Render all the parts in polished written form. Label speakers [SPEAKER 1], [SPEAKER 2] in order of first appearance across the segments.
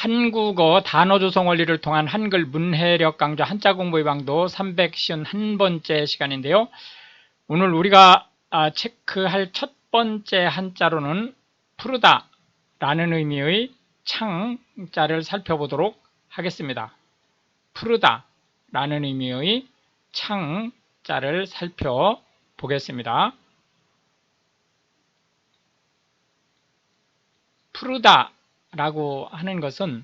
[SPEAKER 1] 한국어 단어 조성 원리를 통한 한글 문해력 강좌 한자 공부의 방도 351번째 시간인데요. 오늘 우리가 체크할 첫 번째 한자로는 푸르다 라는 의미의 창자를 살펴보도록 하겠습니다. 푸르다 라는 의미의 창자를 살펴보겠습니다. 푸르다 라고 하는 것은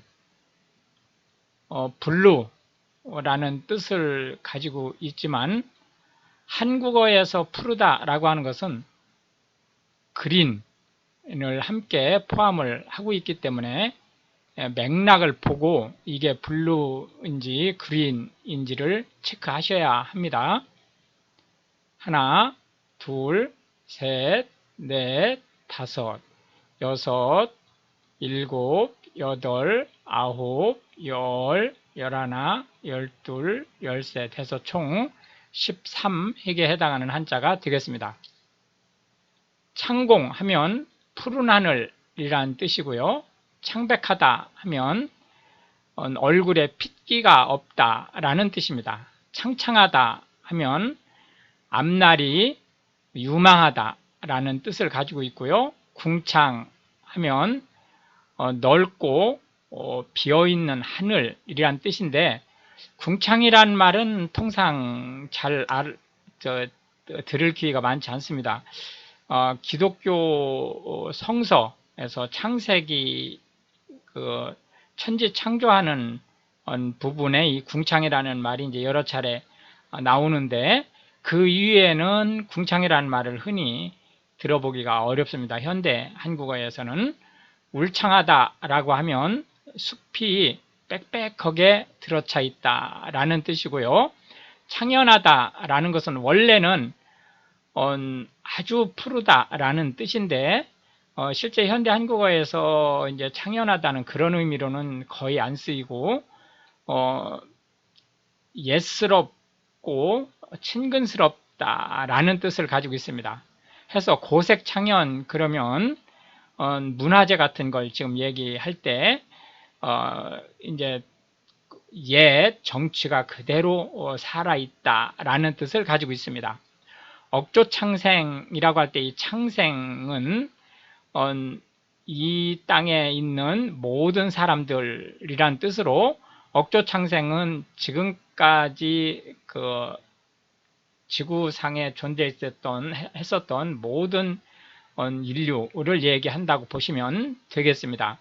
[SPEAKER 1] 블루라는 뜻을 가지고 있지만 한국어에서 푸르다 라고 하는 것은 그린을 함께 포함을 하고 있기 때문에 맥락을 보고 이게 블루인지 그린인지를 체크하셔야 합니다. 하나, 둘, 셋, 넷, 다섯, 여섯, 일곱, 여덟, 아홉, 열, 열하나, 열둘, 열셋 해서 총 13획에 해당하는 한자가 되겠습니다. 창공 하면 푸른 하늘이란 뜻이고요. 창백하다 하면 얼굴에 핏기가 없다라는 뜻입니다. 창창하다 하면 앞날이 유망하다라는 뜻을 가지고 있고요. 궁창 하면 넓고 비어있는 하늘이란 뜻인데 궁창이란 말은 통상 잘 들을 기회가 많지 않습니다. 기독교 성서에서 창세기 천지 창조하는 부분에 이 궁창이라는 말이 이제 여러 차례 나오는데 그 이외에는 궁창이라는 말을 흔히 들어보기가 어렵습니다. 현대 한국어에서는 울창하다라고 하면 숲이 빽빽하게 들어차 있다라는 뜻이고요. 창연하다라는 것은 원래는 아주 푸르다라는 뜻인데 실제 현대 한국어에서 이제 창연하다는 그런 의미로는 거의 안 쓰이고 옛스럽고 친근스럽다라는 뜻을 가지고 있습니다. 해서 고색창연 그러면 문화재 같은 걸 지금 얘기할 때 이제 옛 정취가 그대로 살아있다라는 뜻을 가지고 있습니다. 억조창생이라고 할 때 이 창생은 이 땅에 있는 모든 사람들이란 뜻으로 억조창생은 지금까지 지구상에 존재했었던 모든 인류를 얘기한다고 보시면 되겠습니다.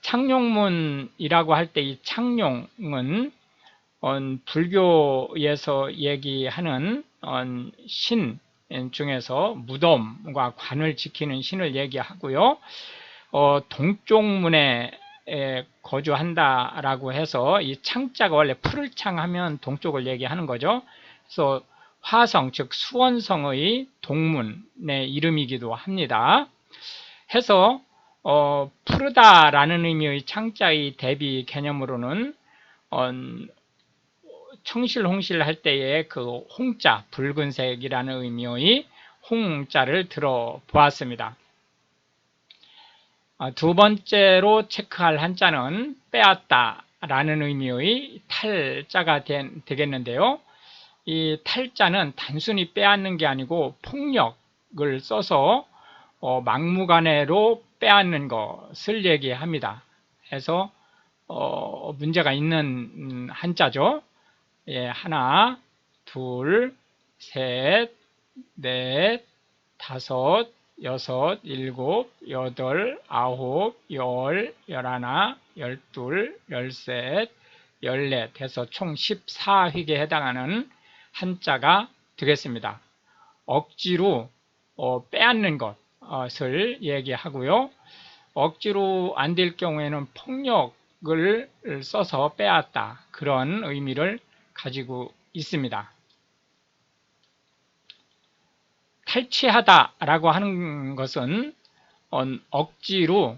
[SPEAKER 1] 창룡문이라고 할 때 이 창룡은 불교에서 얘기하는 신 중에서 무덤과 관을 지키는 신을 얘기하고요. 동쪽문에 거주한다라고 해서 이 창자가 원래 푸를 창하면 동쪽을 얘기하는 거죠. 그래서 화성 즉 수원성의 동문의 이름이기도 합니다. 해서 푸르다라는 의미의 창자의 대비 개념으로는 청실홍실 할 때의 그 홍자 붉은색이라는 의미의 홍자를 들어 보았습니다. 두 번째로 체크할 한자는 빼앗다 라는 의미의 탈자가 되겠는데요. 이 탈자는 단순히 빼앗는 게 아니고 폭력을 써서 막무가내로 빼앗는 것을 얘기합니다. 해서 문제가 있는 한자죠. 예, 하나, 둘, 셋, 넷, 다섯, 여섯, 일곱, 여덟, 아홉, 열, 열하나, 열둘, 열셋, 열넷 해서 총 14획에 해당하는 한자가 되겠습니다. 억지로 빼앗는 것을 얘기하고요. 억지로 안 될 경우에는 폭력을 써서 빼앗다 그런 의미를 가지고 있습니다. 탈취하다라고 하는 것은 억지로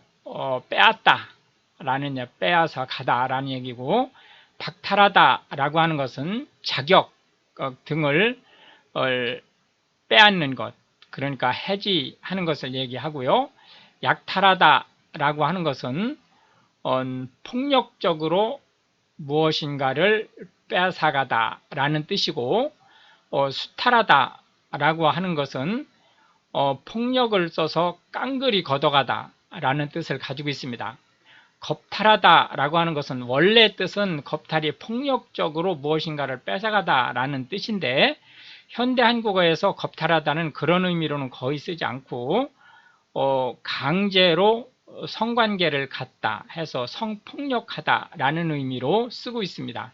[SPEAKER 1] 빼앗다라는 빼앗아 가다라는 얘기고 박탈하다라고 하는 것은 자격 등을 빼앗는 것 그러니까 해지하는 것을 얘기하고요. 약탈하다라고 하는 것은 폭력적으로 무엇인가를 빼앗아가다 라는 뜻이고, 수탈하다 라고 하는 것은 폭력을 써서 깡그리 걷어가다 라는 뜻을 가지고 있습니다. 겁탈하다 라고 하는 것은 원래 뜻은 겁탈이 폭력적으로 무엇인가를 뺏어가다 라는 뜻인데, 현대 한국어에서 겁탈하다는 그런 의미로는 거의 쓰지 않고 강제로 성관계를 갖다 해서 성폭력하다 라는 의미로 쓰고 있습니다.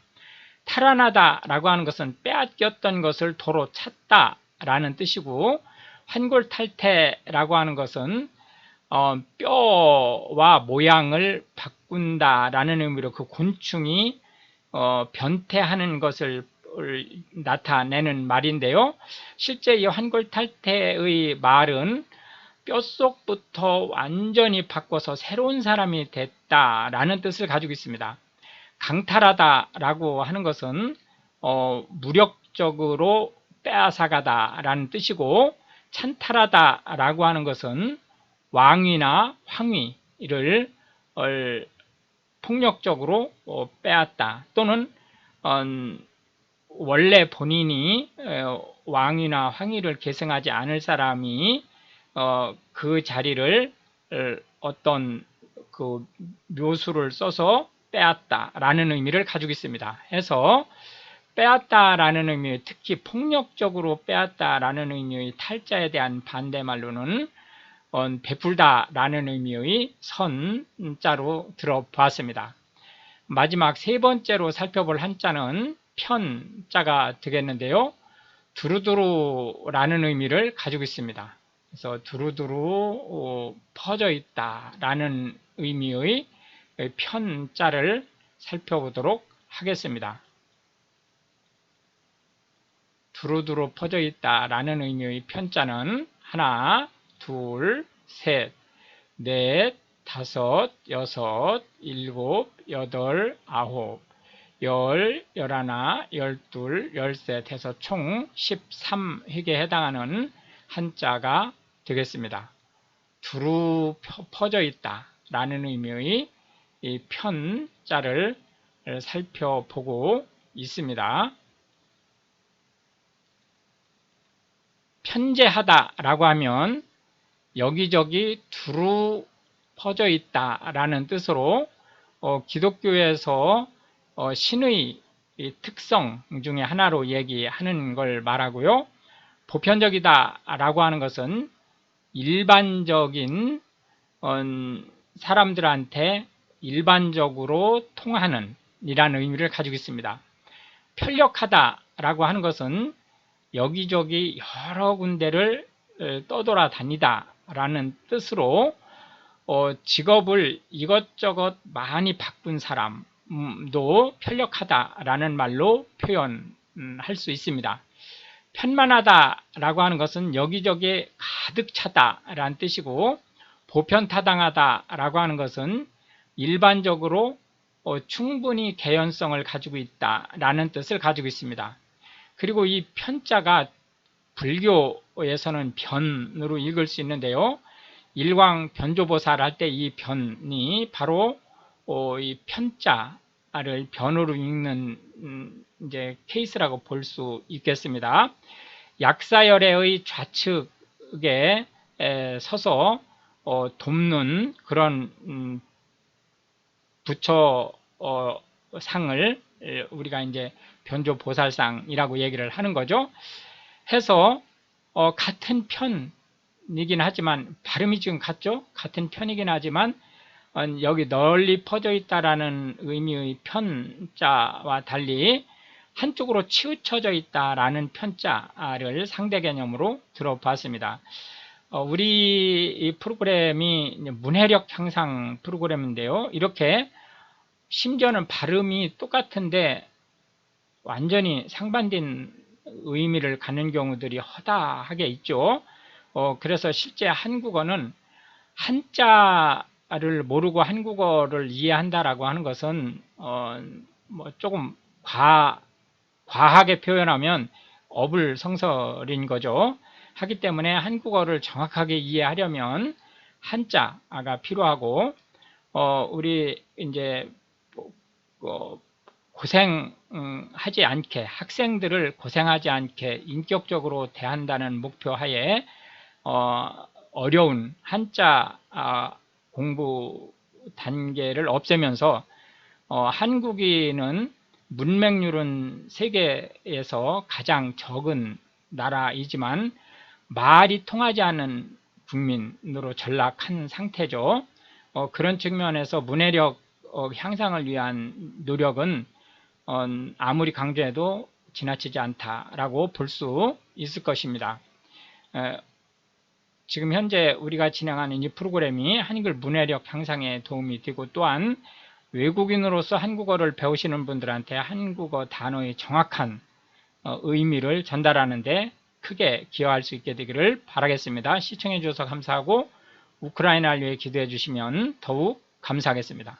[SPEAKER 1] 탈환하다 라고 하는 것은 빼앗겼던 것을 도로 찾다 라는 뜻이고, 환골탈태라고 하는 것은 뼈와 모양을 바꾼다 라는 의미로 그 곤충이 변태하는 것을 나타내는 말인데요. 실제 이 환골탈태의 말은 뼛속부터 완전히 바꿔서 새로운 사람이 됐다라는 뜻을 가지고 있습니다. 강탈하다라고 하는 것은 무력적으로 빼앗아가다라는 뜻이고, 찬탈하다라고 하는 것은 왕위나 황위를 폭력적으로 빼앗다, 또는 원래 본인이 왕위나 황위를 계승하지 않을 사람이 그 자리를 어떤 그 묘수를 써서 빼앗다라는 의미를 가지고 있습니다. 해서 빼앗다라는 의미, 특히 폭력적으로 빼앗다라는 의미의 탈자에 대한 반대말로는 베풀다라는 의미의 선자로 들어보았습니다. 마지막 세 번째로 살펴볼 한자는 편자가 되겠는데요. 두루두루라는 의미를 가지고 있습니다. 그래서 두루두루 퍼져 있다라는 의미의 편자를 살펴보도록 하겠습니다. 두루두루 퍼져 있다라는 의미의 편자는 하나, 둘, 셋, 넷, 다섯, 여섯, 일곱, 여덟, 아홉, 열, 열하나, 열둘, 열셋 해서 총 13획에 해당하는 한자가 되겠습니다. 두루 퍼져 있다 라는 의미의 이 편자를 살펴보고 있습니다. 편재하다 라고 하면 여기저기 두루 퍼져 있다 라는 뜻으로 기독교에서 신의 특성 중에 하나로 얘기하는 걸 말하고요. 보편적이다 라고 하는 것은 일반적인 사람들한테 일반적으로 통하는 이라는 의미를 가지고 있습니다. 편력하다 라고 하는 것은 여기저기 여러 군데를 떠돌아다니다 라는 뜻으로 직업을 이것저것 많이 바꾼 사람도 편력하다 라는 말로 표현할 수 있습니다. 편만하다 라고 하는 것은 여기저기 가득 차다 라는 뜻이고, 보편타당하다 라고 하는 것은 일반적으로 충분히 개연성을 가지고 있다 라는 뜻을 가지고 있습니다. 그리고 이 편자가 불교에서는 변으로 읽을 수 있는데요. 일광 변조보살 할 때 이 변이 바로 이 편자를 변으로 읽는 이제 케이스라고 볼 수 있겠습니다. 약사열애의 좌측에 서서 돕는 그런 부처 상을 우리가 이제 변조보살상이라고 얘기를 하는 거죠. 해서 같은 편이긴 하지만 발음이 지금 같죠? 같은 편이긴 하지만 여기 널리 퍼져 있다라는 의미의 편자와 달리 한쪽으로 치우쳐져 있다라는 편자를 상대 개념으로 들어봤습니다. 우리 이 프로그램이 문해력 향상 프로그램인데요. 이렇게 심지어는 발음이 똑같은데 완전히 상반된 의미를 갖는 경우들이 허다하게 있죠. 그래서 실제 한국어는 한자를 모르고 한국어를 이해한다라고 하는 것은 뭐 조금 과하게 표현하면 어불성설인 거죠. 하기 때문에 한국어를 정확하게 이해하려면 한자가 필요하고 우리 이제 고생하지 않게, 학생들을 고생하지 않게 인격적으로 대한다는 목표 하에 어려운 한자 공부 단계를 없애면서 한국인은 문맹률은 세계에서 가장 적은 나라이지만 말이 통하지 않는 국민으로 전락한 상태죠. 그런 측면에서 문해력 향상을 위한 노력은 아무리 강조해도 지나치지 않다라고 볼 수 있을 것입니다. 지금 현재 우리가 진행하는 이 프로그램이 한글 문해력 향상에 도움이 되고, 또한 외국인으로서 한국어를 배우시는 분들한테 한국어 단어의 정확한 의미를 전달하는 데 크게 기여할 수 있게 되기를 바라겠습니다. 시청해 주셔서 감사하고 우크라이나를 위해 기도해 주시면 더욱 감사하겠습니다.